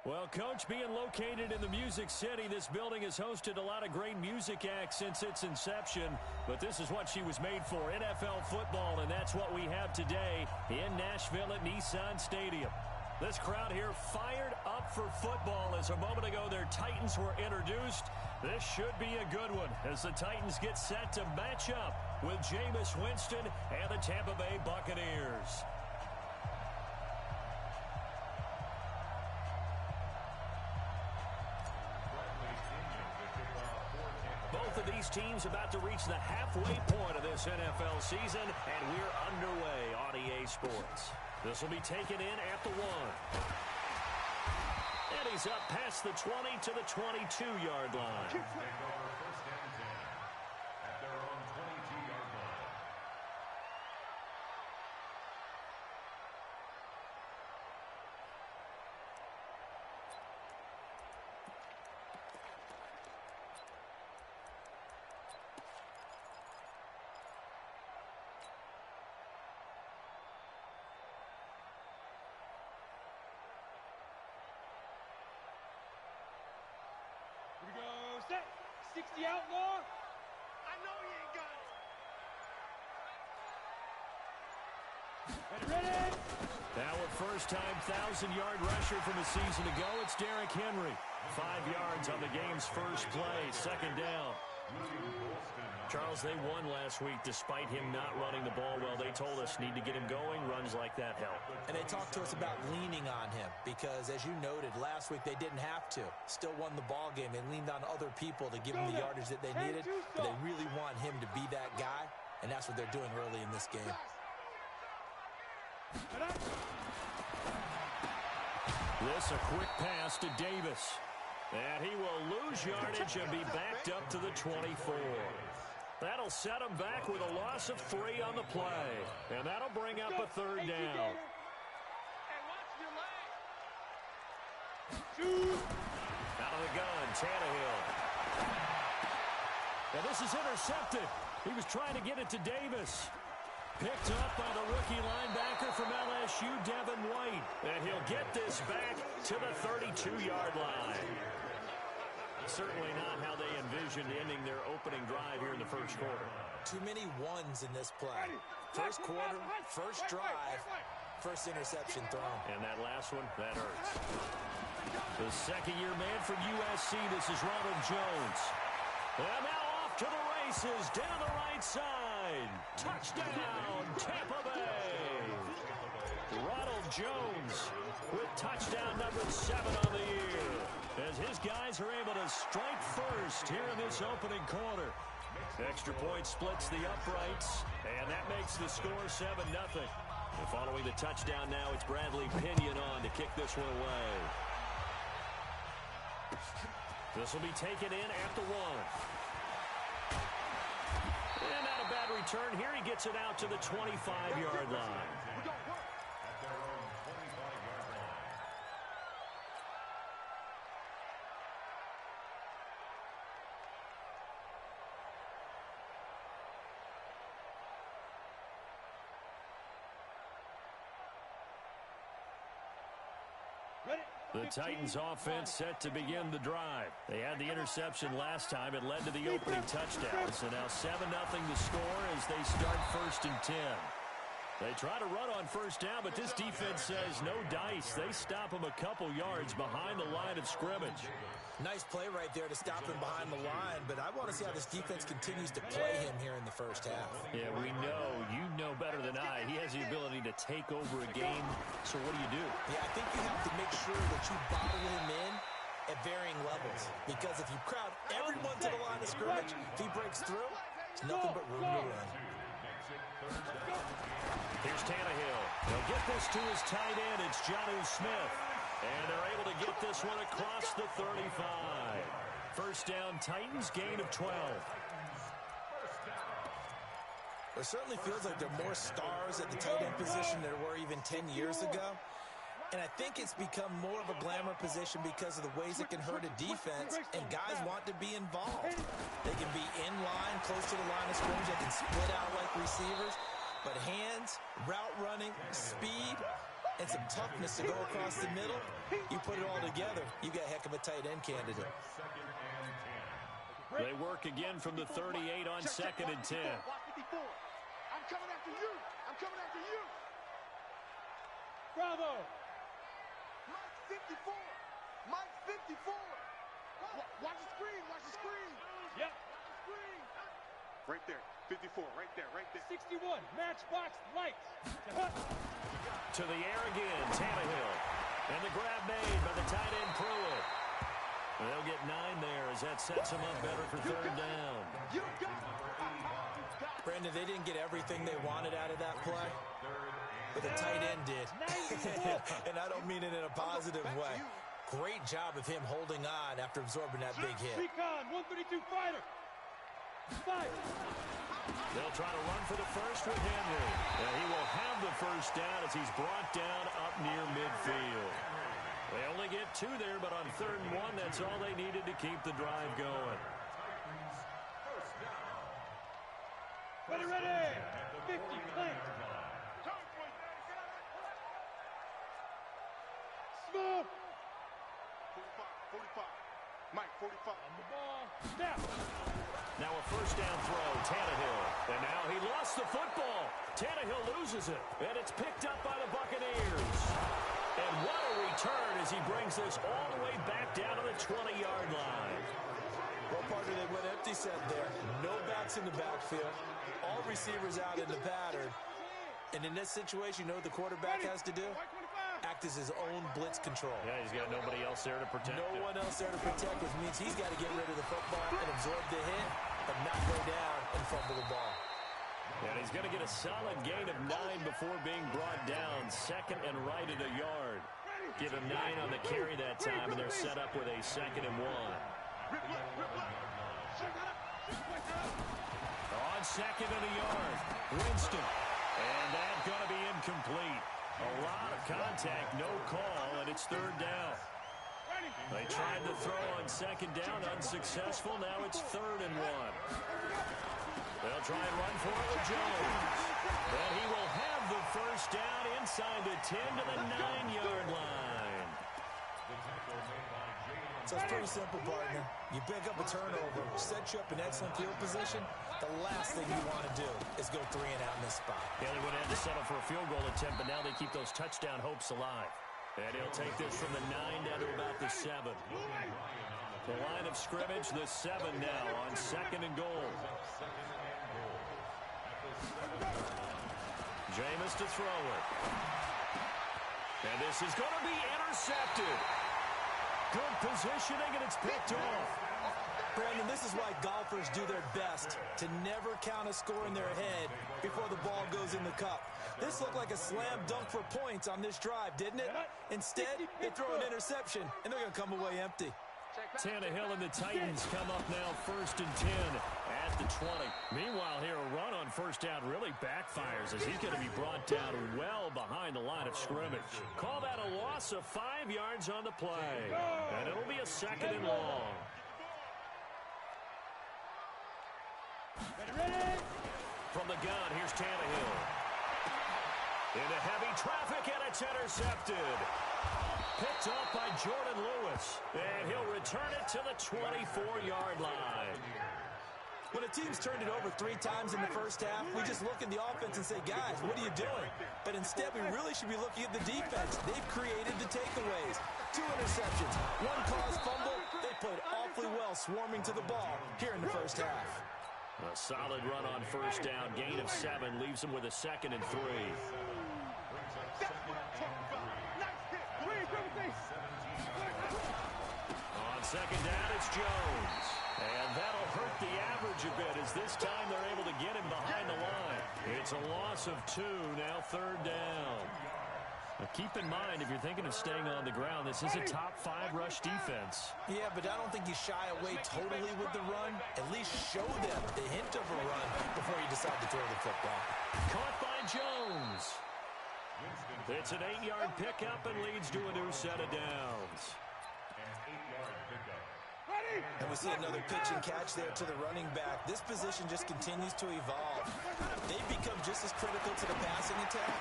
Well, Coach, being located in the Music City, this building has hosted a lot of great music acts since its inception. But this is what she was made for, NFL football, and that's what we have today in Nashville at Nissan Stadium. This crowd here fired up for football as a moment ago their Titans were introduced. This should be a good one as the Titans get set to match up with Jameis Winston and the Tampa Bay Buccaneers. Both of these teams about to reach the halfway point of this NFL season, and we're underway on EA Sports. This will be taken in at the 1. And he's up past the 20 to the 22-yard line. Take over first and 10 at their own 22-yard line. Here we go, set, 60 outlaw. I know you ain't got it. Ready? Now a first-time 1,000-yard rusher from a season ago, it's Derrick Henry. 5 yards on the game's first play, second down. Charles, they won last week despite him not running the ball well. They told us need to get him going. Runs like that help. And they talked to us about leaning on him because, as you noted, last week they didn't have to. Still won the ball game. They leaned on other people to give them the yardage that they needed. But they really want him to be that guy, and that's what they're doing early in this game. This a quick pass to Davis. And he will lose yardage and be backed up to the 24. That'll set him back with a loss of 3 on the play. And that'll bring up a third down. Out of the gun, Tannehill. Now this is intercepted. He was trying to get it to Davis. Picked up by the rookie linebacker from LSU, Devin White. And he'll get this back to the 32-yard line. Certainly not how they envisioned ending their opening drive here in the first quarter. Too many ones in this play. First quarter, first drive, first interception thrown. And that last one, that hurts. The second-year man from USC, this is Ronald Jones. And now off to the races, down the right side. Touchdown, Tampa Bay. Ronald Jones with touchdown number 7 on the year. As his guys are able to strike first here in this opening quarter. Extra point splits the uprights, and that makes the score 7-0. And following the touchdown now, it's Bradley Pinion on to kick this one away. This will be taken in at the 1. And not a bad return here. He gets it out to the 25-yard line. The Titans offense set to begin the drive. They had the interception last time. It led to the opening touchdown. So now 7-0 the score as they start 1st and 10. They try to run on first down, but this defense says no dice. They stop him a couple yards behind the line of scrimmage. Nice play right there to stop him behind the line, but I want to see how this defense continues to play him here in the first half. Yeah, we know. You know better than I. He has the ability to take over a game. So what do you do? Yeah, I think you have to make sure that you bottle him in at varying levels. Because if you crowd everyone to the line of scrimmage, if he breaks through, it's nothing but room to run. Here's Tannehill. He'll get this to his tight end. It's Jonnu Smith. And they're able to get this one across the 35. First down, Titans, gain of 12. It certainly feels like there are more stars at the tight end position than there were even 10 years ago. And I think it's become more of a glamour position because of the ways it can hurt a defense, and guys want to be involved. They can be in line, close to the line of scrimmage. They can split out like receivers. But hands, route running, speed, and some toughness to go across the middle, you put it all together, you got a heck of a tight end candidate. They work again from the 38 on second and 10. I'm coming after you. I'm coming after you. Bravo. Mike 54. Mike 54. Watch the screen. Watch the screen. Yep. Watch the screen. Right there. 54. Right there. Right there. 61. Matchbox lights. To the air again, Tannehill. And the grab made by the tight end Pruitt. They'll get 9 there as that sets them up better for third down. Brandon, they didn't get everything they wanted out of that play, but the tight end did. And I don't mean it in a positive way. Great job of him holding on after absorbing that big hit. Recon 132 fighter. 5. They'll try to run for the first with Henry. And he will have the first down as he's brought down up near midfield. They only get 2 there, but on 3rd and 1, that's all they needed to keep the drive going. Ready. 50 plant. Smoke. 45. Mike 45. On the ball. Snap. Now a first down throw, Tannehill. And now he lost the football. Tannehill loses it, and it's picked up by the Buccaneers. And what a return as he brings this all the way back down to the 20-yard line. Well, partner, they went empty set there. No backs in the backfield. All receivers out in the pattern. And in this situation, you know what the quarterback has to do? Act as his own blitz control. Yeah, he's got nobody else there to protect him. No one else there to protect, which means he's got to get rid of the football and absorb the hit, but not go down and fumble the ball. And he's going to get a solid gain of 9 before being brought down. Second and right at a yard. Give him 9 on the carry that time, and they're set up with a 2nd and 1. On 2nd and a yard, Winston. And that's going to be incomplete. A lot of contact, no call, and it's 3rd down. They tried to throw on 2nd down, unsuccessful. Now it's 3rd and 1. They'll try and run for it with Jones. And he will have the first down inside the 10 to the 9-yard line. So it's pretty simple, partner. You pick up a turnover, set you up in excellent field position. The last thing you want to do is go 3 and out in this spot. Yeah, they would have to settle for a field goal attempt, but now they keep those touchdown hopes alive. And he'll take this from the 9 down to about the 7. The line of scrimmage, the 7 now on 2nd and goal. Jameis to throw it. And this is going to be intercepted. Good positioning, and it's picked off. Brandon, this is why golfers do their best to never count a score in their head before the ball goes in the cup. This looked like a slam dunk for points on this drive, didn't it? Instead, they throw an interception, and they're going to come away empty. Tannehill and the Titans come up now 1st and 10 at the 20. Meanwhile, here a run on first down really backfires as he's going to be brought down well behind the line of scrimmage. Call that a loss of 5 yards on the play. And it'll be a 2nd and long. Ready. From the gun, here's Tannehill. Into heavy traffic, and it's intercepted. Picked off by Jordan Lewis. And he'll return it to the 24-yard line. When a team's turned it over 3 times in the first half, we just look at the offense and say, guys, what are you doing? But instead, we really should be looking at the defense. They've created the takeaways. 2 interceptions, 1 caused fumble. They played awfully well swarming to the ball here in the first half. A solid run on first down. Gain of 7 leaves him with a 2nd and 3. On 2nd down, it's Jones. And that'll hurt the average a bit as this time they're able to get him behind the line. It's a loss of 2, now 3rd down. Now keep in mind, if you're thinking of staying on the ground, this is a top 5 rush defense. Yeah, but I don't think you shy away totally with the run. At least show them the hint of a run before you decide to throw the football. Caught by Jones. It's an 8-yard pickup and leads to a new set of downs. And we see another pitch and catch there to the running back. This position just continues to evolve. They've become just as critical to the passing attack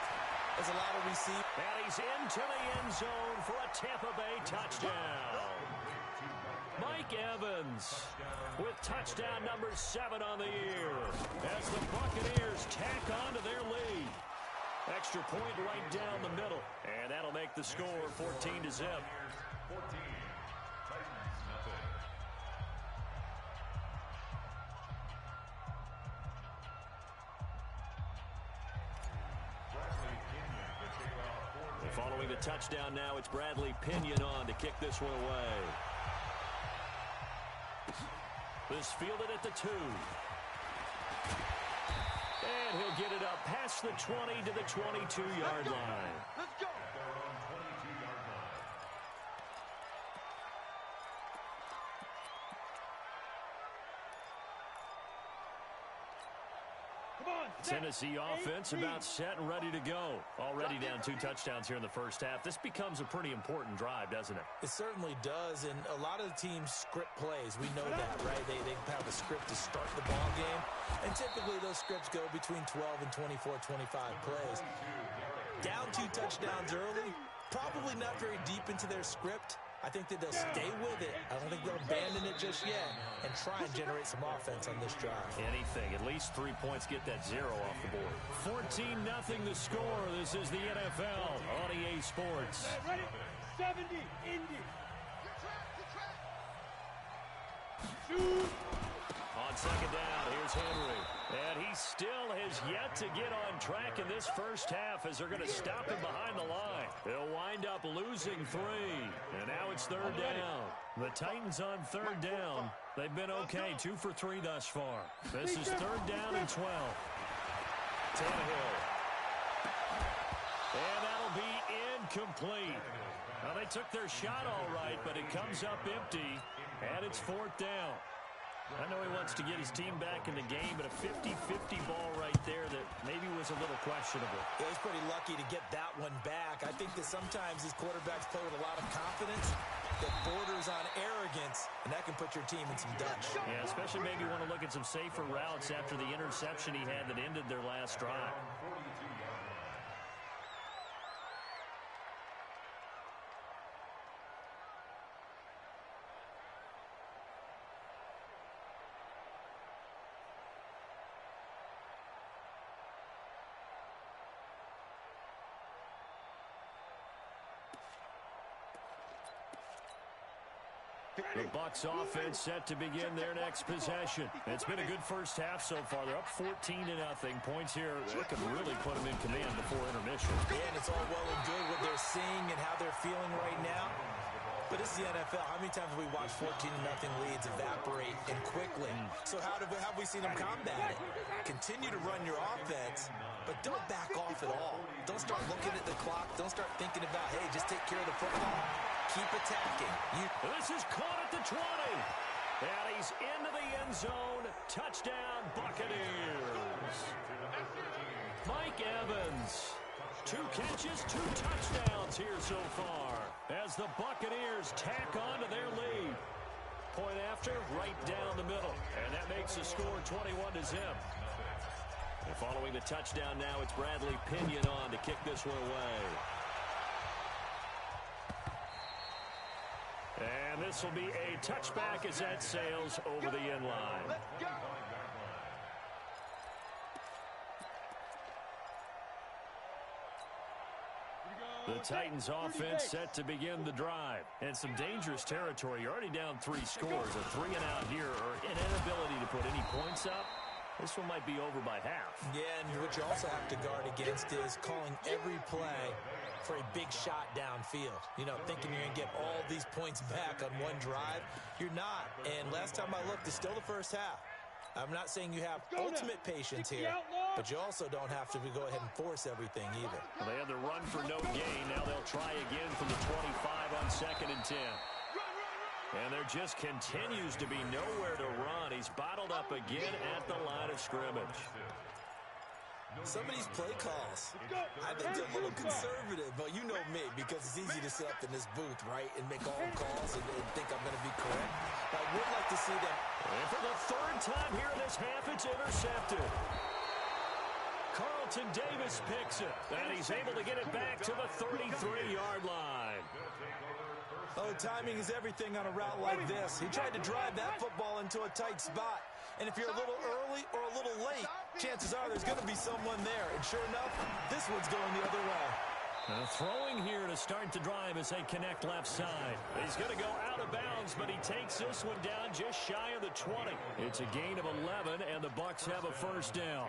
There's a lot of receive. And he's into the end zone for a Tampa Bay touchdown. Mike Evans with touchdown number 7 on the year as the Buccaneers tack on to their lead. Extra point right down the middle, and that'll make the score 14-0. 14, Titans nothing. And following the touchdown now, it's Bradley Pinion on to kick this one away. This fielded at the 2. And he'll get it up past the 20 to the 22-yard line. Let's go. At their own 22-yard line. Come on, set. Tennessee offense about set and ready to go. Already down 2 touchdowns here in the first half. This becomes a pretty important drive, doesn't it? It certainly does, and a lot of the teams script plays. We know that, right? They have a script to start the ball game, and typically those scripts go between 12 and 24, 25 plays. Down 2 touchdowns early, probably not very deep into their script. I think that they'll stay with it. I don't think they'll abandon it just yet and try and generate some offense on this drive. Anything. At least 3 points, get that 0 off the board. 14-0 the score. This is the NFL on EA Sports. Ready? 70, Indy. Shoot. On second down, here's Henry. And he still has yet to get on track in this first half as they're going to stop him behind the line. They'll wind up losing 3. And now it's third down. The Titans on third down. They've been okay, 2 for 3 thus far. This is third down and 12. Tannehill. And that'll be incomplete. Now, they took their shot all right, but it comes up empty, and it's fourth down. I know he wants to get his team back in the game, but a 50-50 ball right there that maybe was a little questionable. Yeah, he's pretty lucky to get that one back. I think that sometimes these quarterbacks play with a lot of confidence that borders on arrogance, and that can put your team in some dutch. Yeah, especially maybe want to look at some safer routes after the interception he had that ended their last drive. The Bucks offense set to begin their next possession. It's been a good first half so far. They're up 14-0. Points here that could really put them in command before intermission. And it's all well and good what they're seeing and how they're feeling right now. But this is the NFL. How many times have we watched 14-0 leads evaporate and quickly? So how have we seen them combat it? Continue to run your offense, but don't back off at all. Don't start looking at the clock. Don't start thinking about, hey, just take care of the football. Keep attacking. This is caught at the 20. And he's into the end zone. Touchdown, Buccaneers. Mike Evans. 2 catches, 2 touchdowns here so far as the Buccaneers tack on to their lead. Point after, right down the middle. And that makes the score 21-0. And following the touchdown now, it's Bradley Pinion on to kick this one away. And this will be a touchback as that sails over the end line. Let's go. The Titans offense set to begin the drive. And some dangerous territory. You're already down 3 scores. A 3-and-out here or an inability to put any points up. This one might be over by half. Yeah, and what you also have to guard against is calling every play for a big shot downfield. You know, thinking you're going to get all these points back on one drive. You're not. And last time I looked, it's still the first half. I'm not saying you have ultimate patience here, but you also don't have to go ahead and force everything either. Well, they had the run for no gain. Now they'll try again from the 25 on 2nd and 10. And there just continues to be nowhere to run. He's bottled up again at the line of scrimmage. Some of these play calls, I think they're a little conservative, but you know me, because it's easy to sit up in this booth, right, and make all calls and think I'm going to be correct. But I would like to see them. And for the 3rd time here in this half, it's intercepted. Carl Carlton Davis picks it. And he's able to get it back to the 33-yard line. Oh, timing is everything on a route like this. He tried to drive that football into a tight spot. And if you're a little early or a little late, chances are there's going to be someone there. And sure enough, this one's going the other way. Throwing here to start the drive as they connect left side. He's going to go out of bounds, but he takes this one down just shy of the 20. It's a gain of 11, and the Bucks have a first down.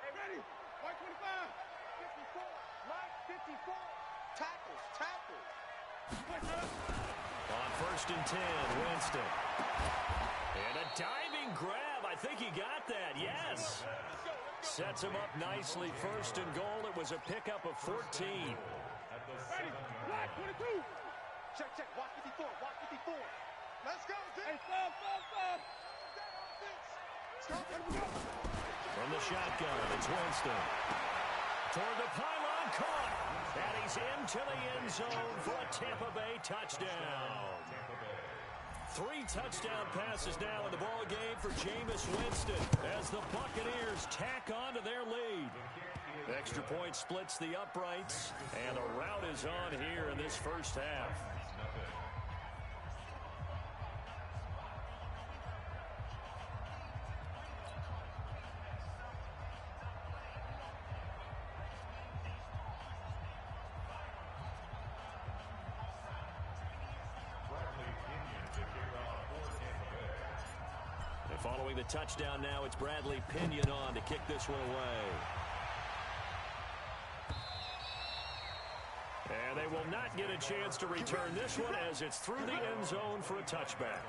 Hey, ready? 125. 54. Line 54. Tackles. On first and 10, Winston. And a diving grab. I think he got that. Yes. Sets him up nicely. First and goal. It was a pickup of 14. Ready? Line 22. Check. Watch 54. Let's go, Dick. Hey, stop. From the shotgun, it's Winston. Toward the pylon, caught. And he's into the end zone for a Tampa Bay touchdown. 3 touchdown passes now in the ball game for Jameis Winston as the Buccaneers tack on to their lead. Extra point splits the uprights, and the route is on here in this first half. Following the touchdown now, it's Bradley Pinion on to kick this one away. And they will not get a chance to return this one as it's through the end zone for a touchback.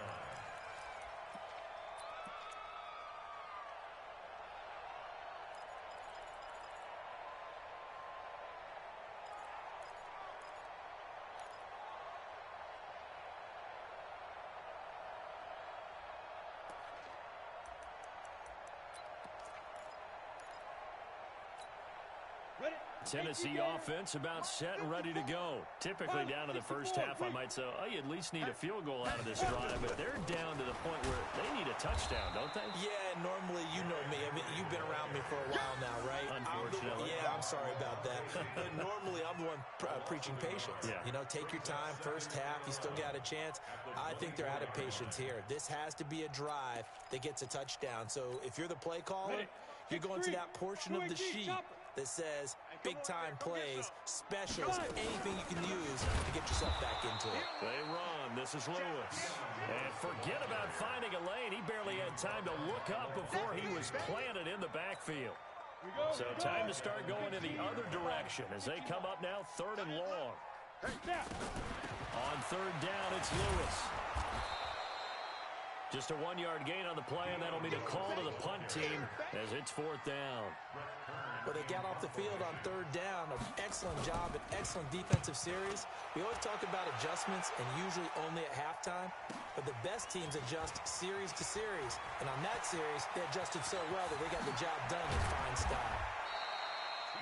Tennessee offense about set and ready to go. Typically down to the first half, I might say, oh, you at least need a field goal out of this drive, but they're down to the point where they need a touchdown, don't they? Yeah, normally, you know me. I mean, you've been around me for a while now, right? Unfortunately. I'm sorry about that. But normally, I'm the one preaching patience. Yeah. You know, take your time. First half, you still got a chance. I think they're out of patience here. This has to be a drive that gets a touchdown. So if you're the play caller, you're going to that portion of the sheet that says big-time plays, specials, anything you can use to get yourself back into it. They run. This is Lewis. And forget about finding a lane. He barely had time to look up before he was planted in the backfield. So time to start going in the other direction as they come up now 3rd and long. On 3rd down, it's Lewis. Just a 1-yard gain on the play, and that'll mean a call to the punt team as it's 4th down. Well, they got off the field on 3rd down. An excellent job, an excellent defensive series. We always talk about adjustments and usually only at halftime, but the best teams adjust series to series. And on that series, they adjusted so well that they got the job done in fine style.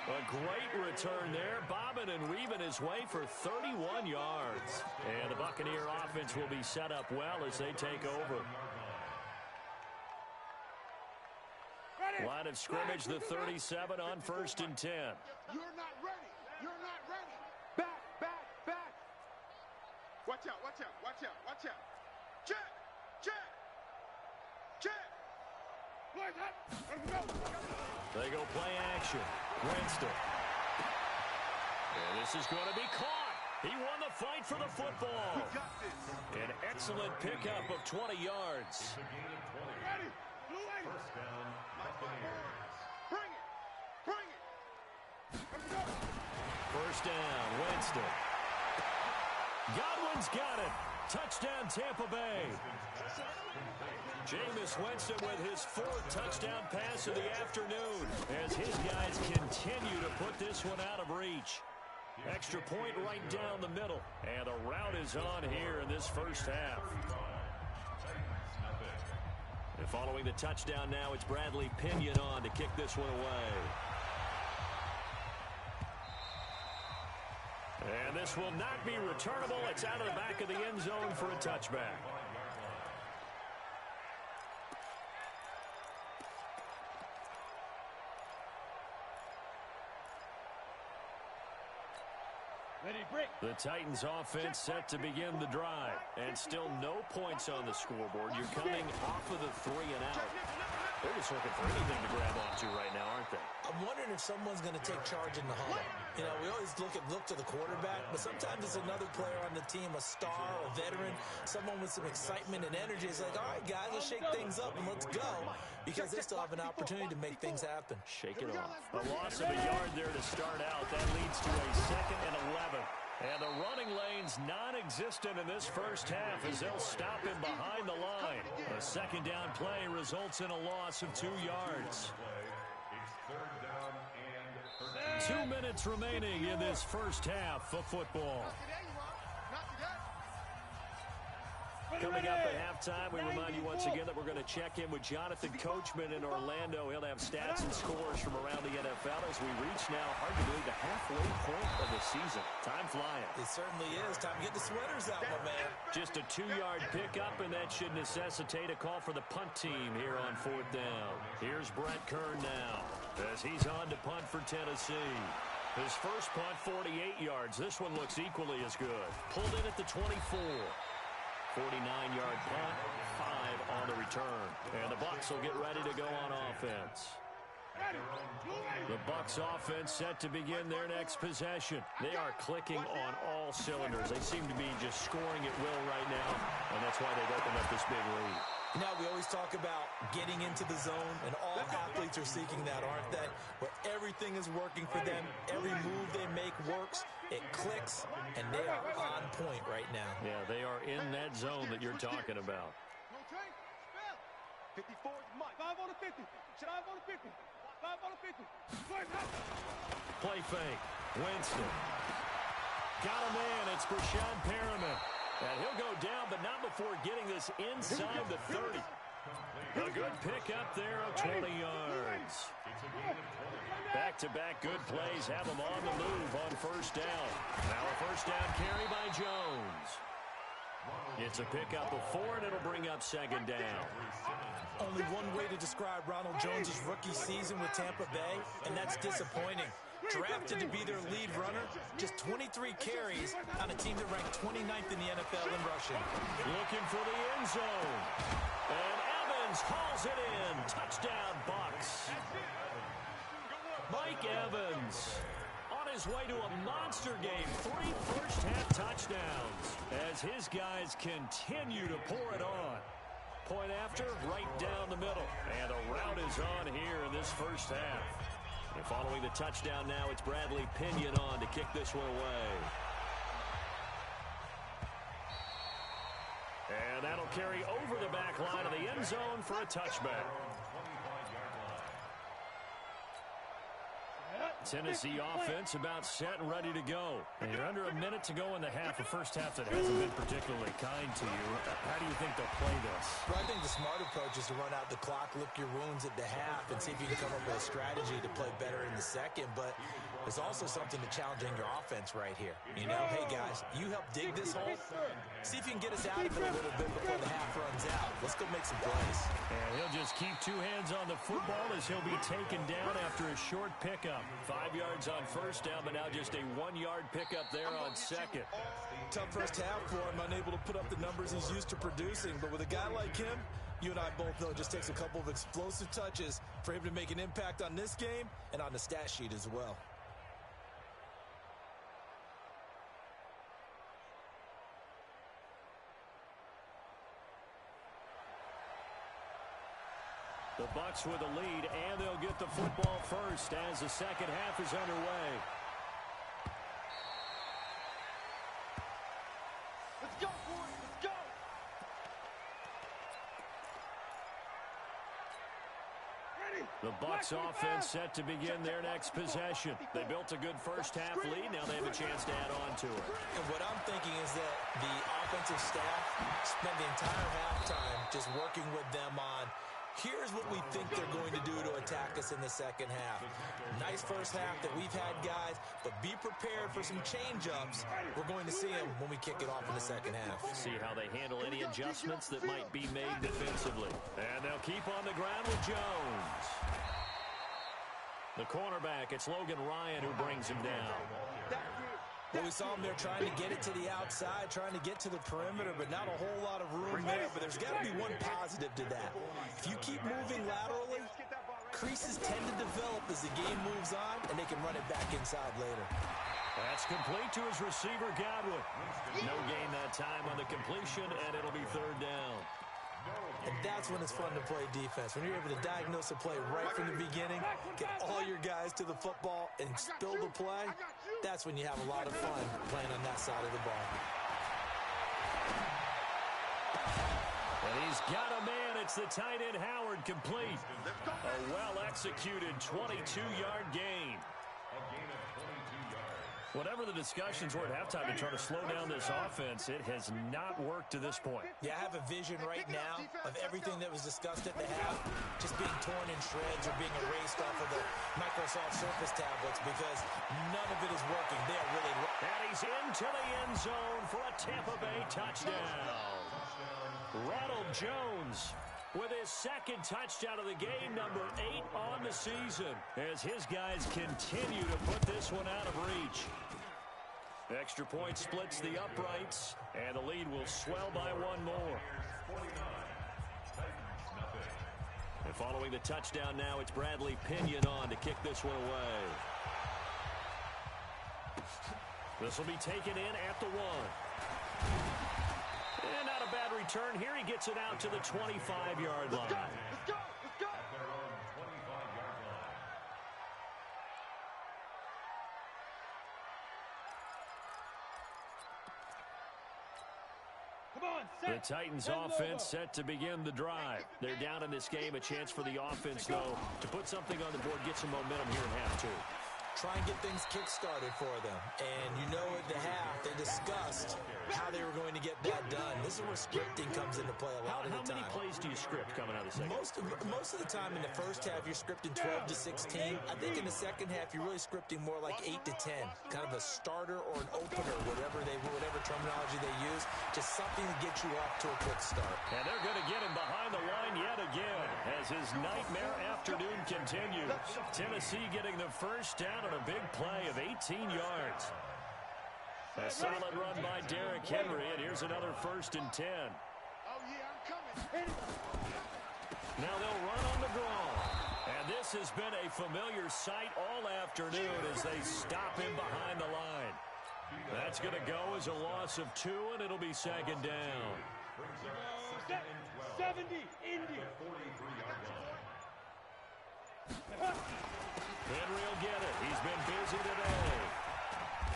A great return there, bobbing and weaving his way for 31 yards. And the Buccaneer offense will be set up well as they take over. Line of scrimmage, the 37 on 1st and 10. You're not ready. Back. Watch out. Check. They go play action. Winston. And this is going to be caught. He won the fight for the football. An excellent pickup of 20 yards. Ready. First down. Bring it. First down, Winston. Godwin's got it. Touchdown, Tampa Bay. Jameis Winston with his 4th touchdown pass of the afternoon as his guys continue to put this one out of reach. Extra point right down the middle, and the route is on here in this first half. And following the touchdown now, it's Bradley Pinion on to kick this one away. And this will not be returnable. It's out of the back of the end zone for a touchback. The Titans offense set to begin the drive. And still no points on the scoreboard. You're coming off of the 3 and out. They're just looking for anything to grab onto right now, aren't they? I'm wondering if someone's going to take charge in the huddle. You know, we always look to the quarterback, but sometimes it's another player on the team, a star, a veteran, someone with some excitement and energy. It's like, all right, guys, let's shake things up and let's go, because they still have an opportunity to make things happen. Shake it off. A loss of a yard there to start out. That leads to a 2nd and 11. And the running lane's non-existent in this first half as they'll stop him behind the line. A 2nd down play results in a loss of 2 yards. 2 minutes remaining in this first half of football. Coming up at halftime, we remind you once again that we're going to check in with Jonathan Coachman in Orlando. He'll have stats and scores from around the NFL as we reach now, hard to believe, the halfway point of the season. Time flying. It certainly is. Time to get the sweaters out, my man. Just a 2-yard pickup, and that should necessitate a call for the punt team here on 4th down. Here's Brett Kern now as he's on to punt for Tennessee. His first punt, 48 yards. This one looks equally as good. Pulled in at the 24. 49-yard punt, 5 on the return. And the Bucks will get ready to go on offense. The Bucks offense set to begin their next possession. They are clicking on all cylinders. They seem to be just scoring at will right now, and that's why they've opened up this big lead. You know, we always talk about getting into the zone, and all athletes are seeking that, aren't they? Where everything is working for them, every move they make works, it clicks, and they are on point right now. Yeah, they are in that zone that you're talking about. 54 is Mike. 5 on the 50. Should I on the 50? 5 on the 50. Play fake. Winston. Got a man. It's Brashad Perriman. And he'll go down, but not before getting this inside the 30. A good pickup there of 20 yards. Back-to-back good plays have them on the move on first down. Now a first down carry by Jones. It's a pickup of 4, and it'll bring up 2nd down. Only one way to describe Ronald Jones' rookie season with Tampa Bay, and that's disappointing. Drafted to be their lead runner, just 23 carries on a team that ranked 29th in the NFL in rushing. Looking for the end zone. And Evans hauls it in. Touchdown, Bucks. Mike Evans on his way to a monster game. 3 first-half touchdowns as his guys continue to pour it on. Point after, right down the middle. And the route is on here in this first half. And following the touchdown now, it's Bradley Pinion on to kick this one away. And that'll carry over the back line of the end zone for a touchback. Tennessee offense about set and ready to go. And you're under a minute to go in the half, a first half that hasn't been particularly kind to you. How do you think they'll play this? Well, I think the smart approach is to run out the clock, lick your wounds at the half, and see if you can come up with a strategy to play better in the second. But there's also something to challenging your offense right here. You know, hey, guys, you help dig this hole. See if you can get us out of it a little bit before the half runs out. Let's go make some plays. And he'll just keep 2 hands on the football as he'll be taken down after a short pickup. 5 yards on first down, but now just a 1-yard pickup there on second. Tough first half for him, unable to put up the numbers he's used to producing. But with a guy like him, you and I both know it just takes a couple of explosive touches for him to make an impact on this game and on the stat sheet as well. The Bucks with a lead, and they'll get the football first as the second half is underway. Let's go, boys. Let's go. The Bucks offense set to begin their next possession. They built a good first half lead. Now they have a chance to add on to it. And what I'm thinking is that the offensive staff spent the entire halftime just working with them on, here's what we think they're going to do to attack us in the second half. Nice first half that we've had, guys, but be prepared for some change-ups. We're going to see them when we kick it off in the second half. See how they handle any adjustments that might be made defensively. And they'll keep on the ground with Jones. The cornerback, it's Logan Ryan who brings him down. Well, we saw him there trying to get it to the outside, trying to get to the perimeter, but not a whole lot of room there. But there's got to be one positive to that. If you keep moving laterally, creases tend to develop as the game moves on, and they can run it back inside later. That's complete to his receiver, Godwin. No gain that time on the completion, and it'll be third down. And that's when it's fun to play defense. When you're able to diagnose a play right from the beginning, get all your guys to the football, and spill the play, that's when you have a lot of fun playing on that side of the ball. And he's got a man. It's the tight end, Howard, complete. A well-executed 22-yard gain. Whatever the discussions were at halftime to try to slow down this offense, it has not worked to this point. Yeah, I have a vision right now of everything that was discussed at the half just being torn in shreds or being erased off of the Microsoft Surface tablets because none of it is working. They are really... And he's into the end zone for a Tampa Bay touchdown. Ronald Jones with his second touchdown of the game, number 8 on the season, as his guys continue to put this one out of reach. Extra point splits the uprights, and the lead will swell by one more. And following the touchdown now, it's Bradley Pinion on to kick this one away. This will be taken in at the 1. And not a bad return here. He gets it out to the 25-yard line. Let's go! Let's go! The Titans offense set to begin the drive. They're down in this game. A chance for the offense, though, to put something on the board, get some momentum here in half 2. Try and get things kick-started for them. And you know at the half, they discussed how they were going to get that done. This is where scripting comes into play a lot of the time. How many plays do you script coming out of the second? Most of the time in the first half, you're scripting 12 to 16. I think in the second half, you're really scripting more like 8 to 10. Kind of a starter or an opener, whatever terminology they use. Just something to get you off to a quick start. And they're going to get him behind the line yet again as his nightmare afternoon continues. Tennessee getting the first down on a big play of 18 yards. A solid run by Derrick Henry, and here's another 1st and 10. Oh, yeah, I'm coming. Now they'll run on the draw. And this has been a familiar sight all afternoon as they stop him behind the line. That's going to go as a loss of 2, and it'll be 2nd down. 70, Indy. Henry will get it. He's been busy today.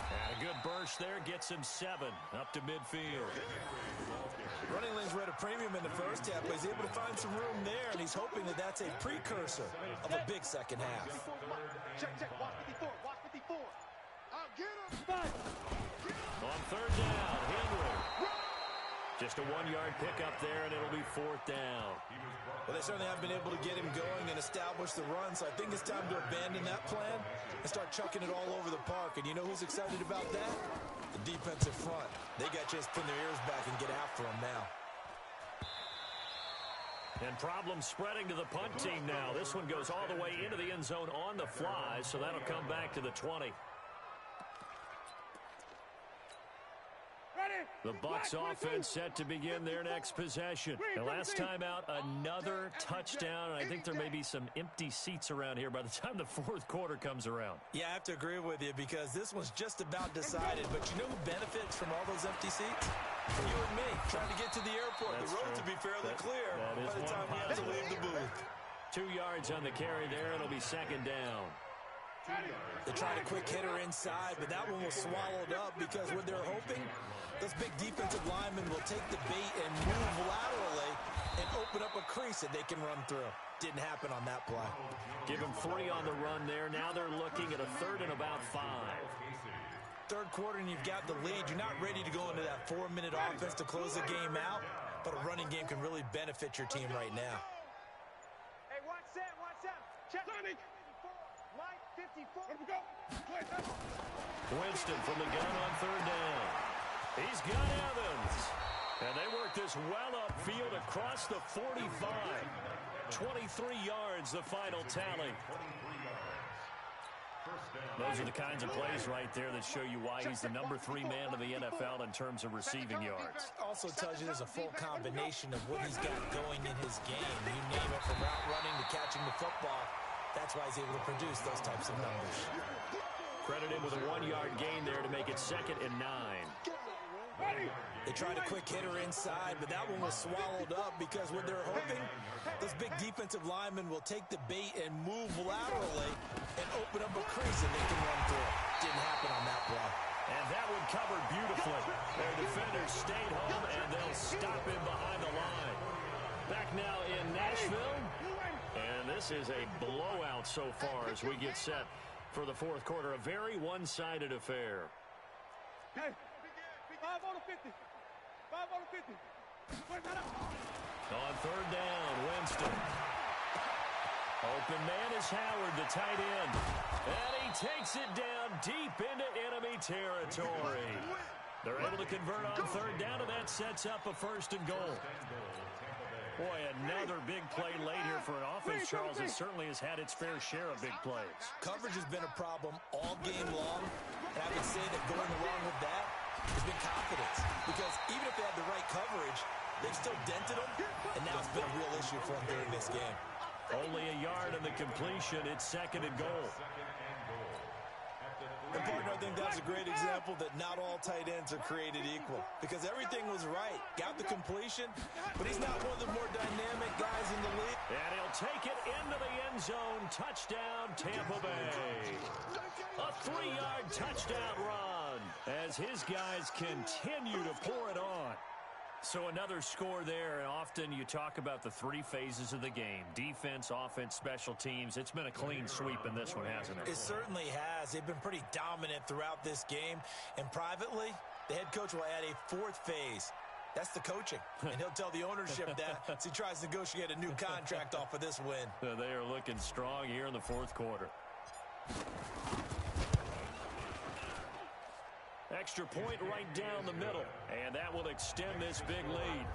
And a good burst there gets him 7 up to midfield. Running lanes were at a premium in the first half, but he's able to find some room there, and he's hoping that that's a precursor of a big second half. Check. Watch 54. Watch 54. I'll get him. On 3rd down, Henry. Just a 1-yard pickup there, and it'll be 4th down. Well, they certainly have been able to get him going and establish the run, so I think it's time to abandon that plan and start chucking it all over the park. And you know who's excited about that? The defensive front. They got just putting their ears back and get after him now. And problems spreading to the punt team now. This one goes all the way into the end zone on the fly, so that'll come back to the 20. The Bucks offense set to begin their next possession. The last time out, another touchdown. I think there may be some empty seats around here by the time the 4th quarter comes around. Yeah, I have to agree with you because this one's just about decided. But you know who benefits from all those empty seats? You and me, trying to get to the airport. That's the road true. to be fairly clear by the time we have to leave the booth. 2 yards on the carry there. It'll be 2nd down. They tried a quick hitter inside, but that one was swallowed up because what they're hoping, those big defensive linemen will take the bait and move laterally and open up a crease that they can run through. Didn't happen on that play. Give them 3 on the run there. Now they're looking at a 3rd and about 5. 3rd quarter and you've got the lead. You're not ready to go into that 4-minute offense to close the game out, but a running game can really benefit your team right now. Hey, watch that. Check. Mike 54. Let him go. Winston from the gun on 3rd down. He's got Evans. And they work this well upfield across the 45. 23 yards, the final tally. Those are the kinds of plays right there that show you why he's the #3 man in the NFL in terms of receiving yards. Also tells you there's a full combination of what he's got going in his game. You name it, from route running to catching the football. That's why he's able to produce those types of numbers. Credited with a 1-yard gain there to make it 2nd and 9. They tried a quick hitter inside, but that one was swallowed up because what they're hoping, those big defensive linemen will take the bait and move laterally and open up a crease and they can run through it. Didn't happen on that play. And that one covered beautifully. Their defenders stayed home, and they'll stop him behind the line. Back now in Nashville, and this is a blowout so far as we get set for the 4th quarter. A very one-sided affair. Hey, 5 on the 50. 5 on the 50. On 3rd down, Winston. Open man is Howard, the tight end. And he takes it down deep into enemy territory. They're able to convert on 3rd down, and that sets up a 1st and goal. Boy, another big play late here for an offense, Charles, that certainly has had its fair share of big plays. Coverage has been a problem all game long, and I would say that going along with that has been confidence. Because even if they had the right coverage, they've still dented them, and now it's been a real issue for them during this game. Only a yard on the completion. It's 2nd and goal. And partner, I think that's a great example that not all tight ends are created equal. Because everything was right. Got the completion, but he's not one of the more dynamic guys in the league. And he'll take it into the end zone. Touchdown, Tampa Bay. A 3-yard touchdown run as his guys continue to pour it on. So another score there, and often you talk about the 3 phases of the game. Defense, offense, special teams. It's been a clean sweep in this one, hasn't it? It certainly has. They've been pretty dominant throughout this game. And privately, the head coach will add a 4th phase. That's the coaching. And he'll tell the ownership that as he tries to negotiate a new contract off of this win. They are looking strong here in the 4th quarter. Extra point right down the middle, and that will extend this big lead.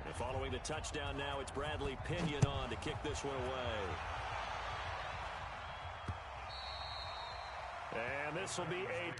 And following the touchdown now, it's Bradley Pinion on to kick this one away. And this will be a